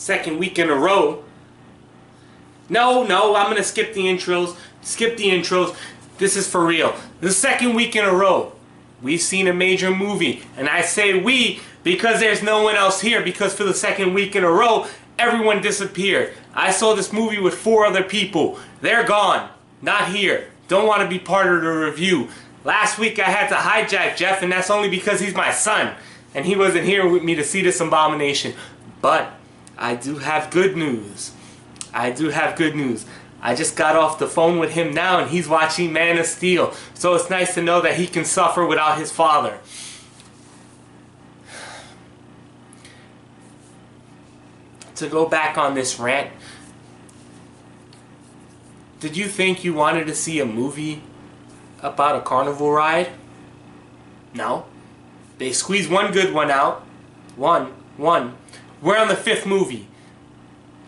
Second week in a row. No, I'm gonna skip the intros. Skip the intros. This is for real. The second week in a row, we've seen a major movie. And I say we because there's no one else here. Because for the second week in a row, everyone disappeared. I saw this movie with 4 other people. They're gone. Not here. Don't want to be part of the review. Last week I had to hijack Jeff, and that's only because he's my son. And he wasn't here with me to see this abomination. But I do have good news. I do have good news. I just got off the phone with him now, and he's watching Man of Steel. So it's nice to know that he can suffer without his father. To go back on this rant, did you think you wanted to see a movie about a carnival ride? No. They squeezed one good one out. One. We're on the 5th movie.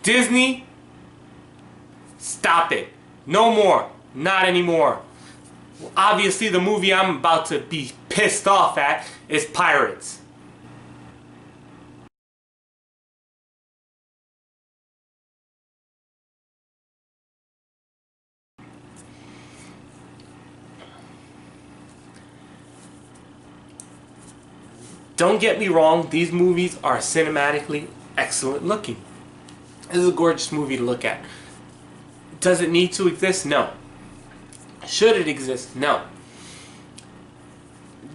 Disney, stop it. No more. Not anymore. Obviously, the movie I'm about to be pissed off at is Pirates. Don't get me wrong, these movies are cinematically excellent looking. This is a gorgeous movie to look at. Does it need to exist? No. Should it exist? No.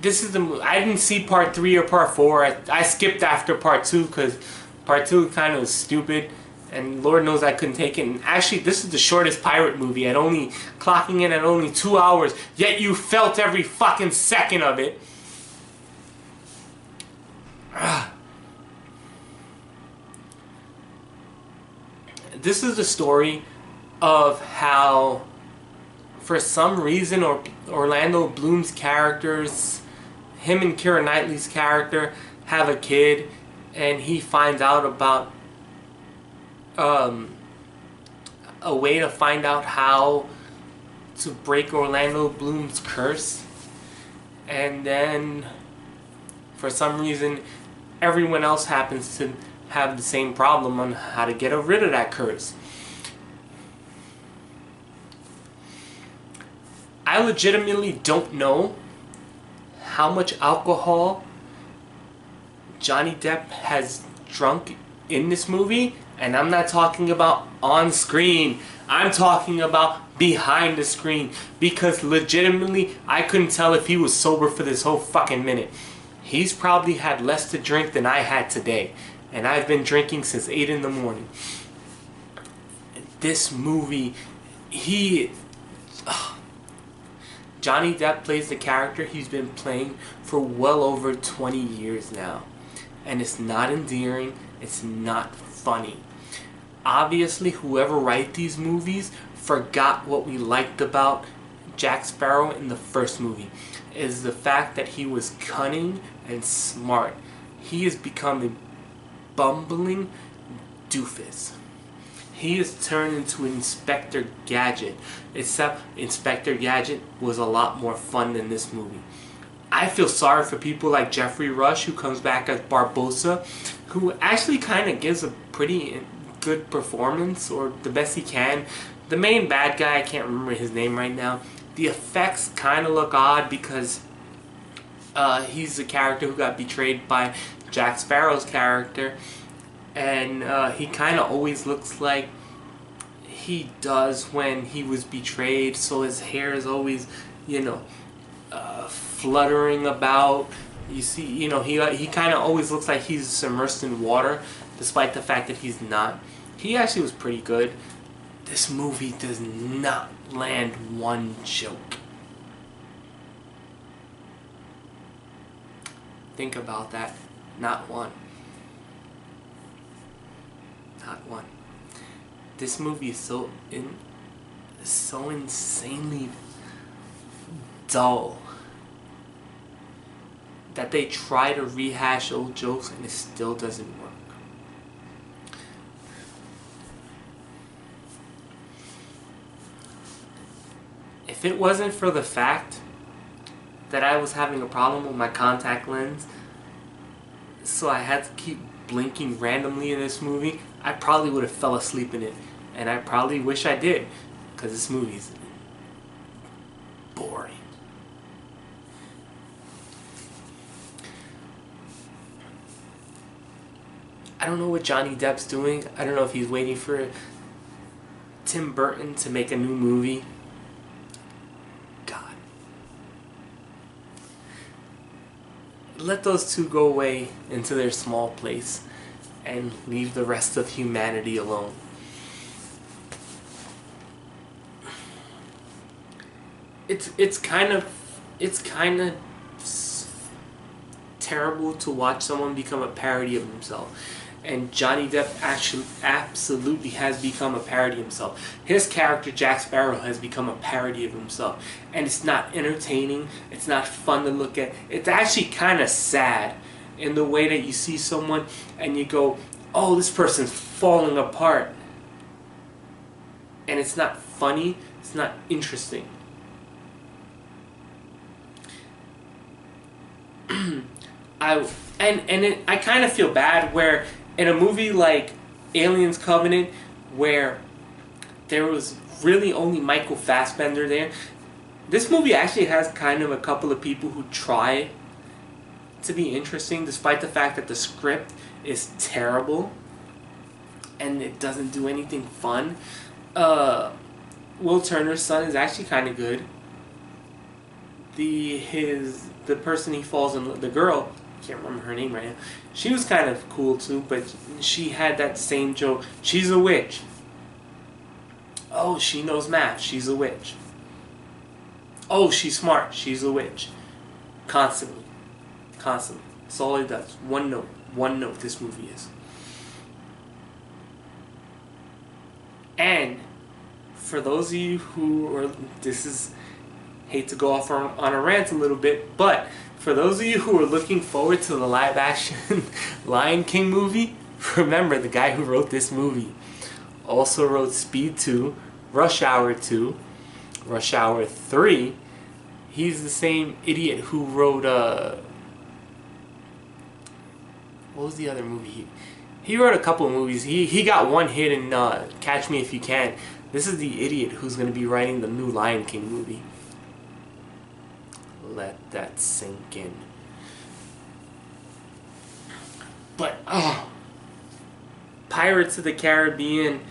This is the movie. I didn't see part 3 or part 4. I skipped after part 2 because part 2 kind of was stupid. And Lord knows I couldn't take it. And actually, this is the shortest pirate movie. Clocking in at only 2 hours. Yet you felt every fucking second of it. This is the story of how, for some reason, Orlando Bloom's characters, him and Keira Knightley's character, have a kid, and he finds out about a way to find out how to break Orlando Bloom's curse, and then for some reason everyone else happens to have the same problem on how to get rid of that curse. I legitimately don't know how much alcohol Johnny Depp has drunk in this movie, and I'm not talking about on screen. I'm talking about behind the screen, because legitimately I couldn't tell if he was sober for this whole fucking minute. He's probably had less to drink than I had today. And I've been drinking since 8 in the morning. This movie, Johnny Depp plays the character he's been playing for well over 20 years now. And it's not endearing. It's not funny. Obviously, whoever wrote these movies forgot what we liked about Jack Sparrow in the first movie. Is the fact that he was cunning and smart. He has become a bumbling doofus. He is turned into Inspector Gadget, except Inspector Gadget was a lot more fun than this movie. I feel sorry for people like Jeffrey Rush, who comes back as Barbossa, who actually kind of gives a pretty good performance, or the best he can. The main bad guy, I can't remember his name right now. The effects kind of look odd because he's the character who got betrayed by Jack Sparrow's character, and he kind of always looks like he does when he was betrayed, so his hair is always, fluttering about. You see, he kind of always looks like he's immersed in water, despite the fact that he's not. He actually was pretty good. This movie does not land one joke. Think about that. Not one. Not one. This movie is so insanely dull that they try to rehash old jokes and it still doesn't work. If it wasn't for the fact that I was having a problem with my contact lens, so I had to keep blinking randomly in this movie, I probably would have fell asleep in it. And I probably wish I did, because this movie's boring. I don't know what Johnny Depp's doing. I don't know if he's waiting for Tim Burton to make a new movie. God. Let those two go away into their small place and leave the rest of humanity alone. It's kind of terrible to watch someone become a parody of himself. And Johnny Depp actually absolutely has become a parody of himself. His character, Jack Sparrow, has become a parody of himself. And it's not entertaining. It's not fun to look at. It's actually kind of sad in the way that you see someone and you go, oh, this person's falling apart. And it's not funny. It's not interesting. I kind of feel bad where in a movie like Aliens Covenant, where there was really only Michael Fassbender there, this movie actually has kind of a couple of people who try to be interesting despite the fact that the script is terrible and it doesn't do anything fun. Will Turner's son is actually kind of good. The person he falls in, the girl, I can't remember her name right now, she was kind of cool too, but she had that same joke. She's a witch. Oh, she knows math. She's a witch. Oh, she's smart. She's a witch. Constantly. That's all it does. One note this movie is. And for those of you who are, hate to go off on a rant a little bit, but for those of you who are looking forward to the live action Lion King movie, remember the guy who wrote this movie also wrote Speed 2, Rush Hour 2, Rush Hour 3. He's the same idiot who wrote what was the other movie? He wrote a couple of movies. He got one hit in Catch Me If You Can. This is the idiot who's going to be writing the new Lion King movie. Let that sink in. But Pirates of the Caribbean,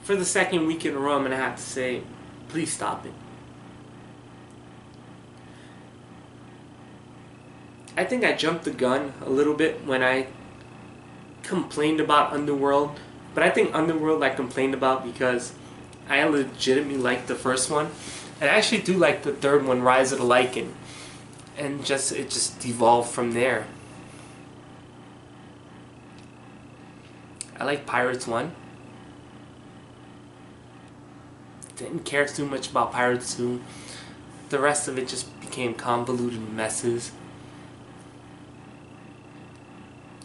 for the second week in a row, I'm gonna have to say, please stop it. I think I jumped the gun a little bit when I complained about Underworld. But I think Underworld I complained about because I legitimately liked the first one. And I actually do like the third one, Rise of the Lycan. And it just evolved from there. I like Pirates 1. Didn't care too much about Pirates 2. The rest of it just became convoluted messes.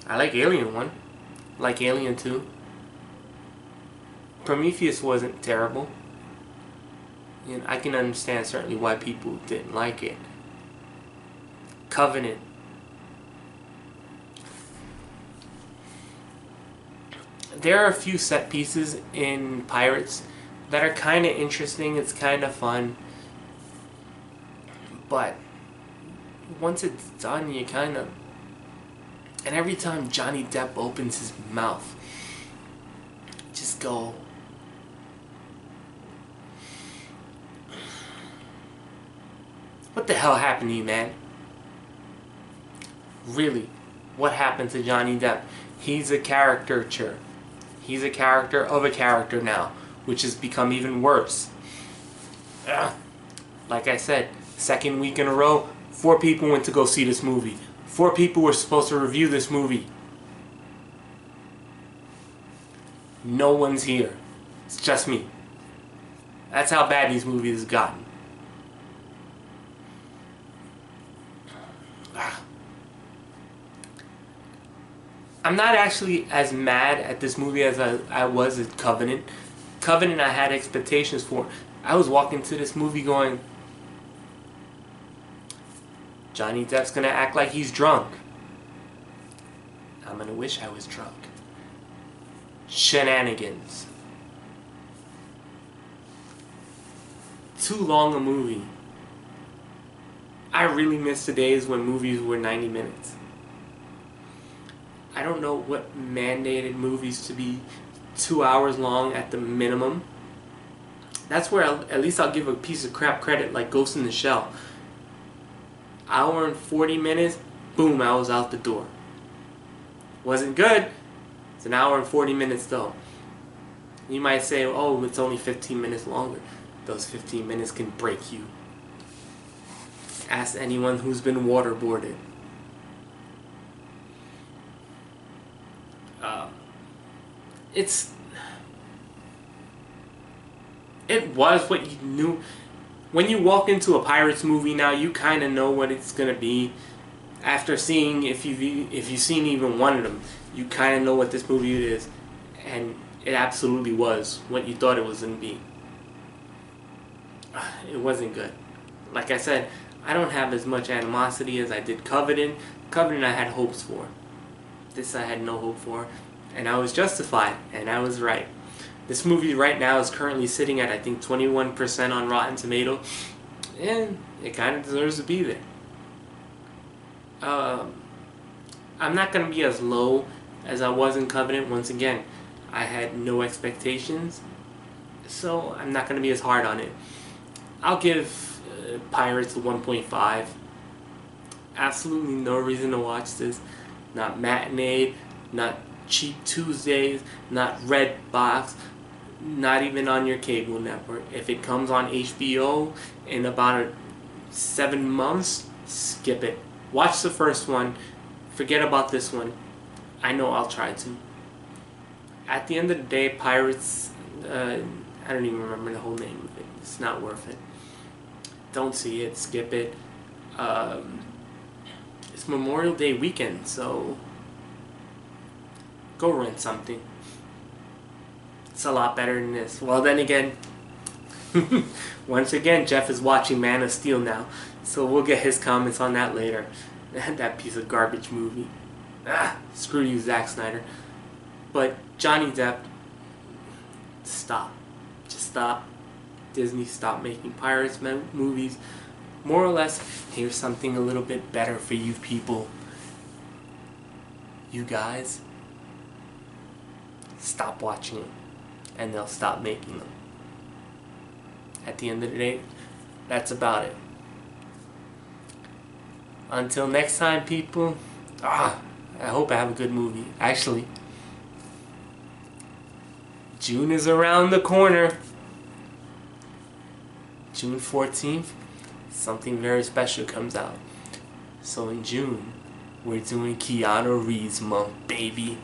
I like Alien 1. I like Alien 2. Prometheus wasn't terrible. And I can understand certainly why people didn't like it. Covenant. There are a few set pieces in Pirates that are kind of interesting. It's kind of fun. But once it's done, you kind of... And every time Johnny Depp opens his mouth, just go... What the hell happened to you, man? Really, what happened to Johnny Depp? He's a caricature. He's a character of a character now, which has become even worse. Like I said, second week in a row, 4 people went to go see this movie. 4 people were supposed to review this movie. No one's here. It's just me. That's how bad these movies have gotten. I'm not actually as mad at this movie as I was at Covenant. Covenant I had expectations for. I was walking to this movie going, Johnny Depp's gonna act like he's drunk. I'm gonna wish I was drunk. Shenanigans. Too long a movie. I really miss the days when movies were 90 minutes. I don't know what mandated movies to be 2 hours long at the minimum. That's where at least I'll give a piece of crap credit, like Ghost in the Shell. Hour and 40 minutes, boom, I was out the door. Wasn't good. It's an hour and 40 minutes though. You might say, oh, it's only 15 minutes longer. Those 15 minutes can break you. Ask anyone who's been waterboarded. It was what you knew. When you walk into a Pirates movie now, you kind of know what it's gonna be. After seeing, if you've seen even one of them, you kind of know what this movie is, and it absolutely was what you thought it was gonna be. It wasn't good. Like I said, I don't have as much animosity as I did Covenant. Covenant I had hopes for. This I had no hope for, and I was justified, and I was right. This movie right now is currently sitting at, I think, 21% on Rotten Tomatoes, and it kind of deserves to be there. I'm not going to be as low as I was in Covenant. Once again, I had no expectations, so I'm not going to be as hard on it. I'll give Pirates a 1.5. Absolutely no reason to watch this. Not Matinee, not Cheap Tuesdays, not Redbox, not even on your cable network. If it comes on HBO in about 7 months, skip it. Watch the first one. Forget about this one. I know I'll try to. At the end of the day, Pirates, I don't even remember the whole name of it. It's not worth it. Don't see it. Skip it. It's Memorial Day weekend, so go rent something. It's a lot better than this. Well, then again, once again, Jeff is watching Man of Steel now, so we'll get his comments on that later. That piece of garbage movie. Screw you, Zack Snyder. But Johnny Depp, stop. Just stop. Disney, stop making Pirates movies. More or less, here's something a little bit better for you people. You guys, stop watching them, and they'll stop making them. At the end of the day, that's about it. Until next time, people, I hope I have a good movie. Actually, June is around the corner. June 14th, something very special comes out. So in June, we're doing Keanu Reeves month, baby.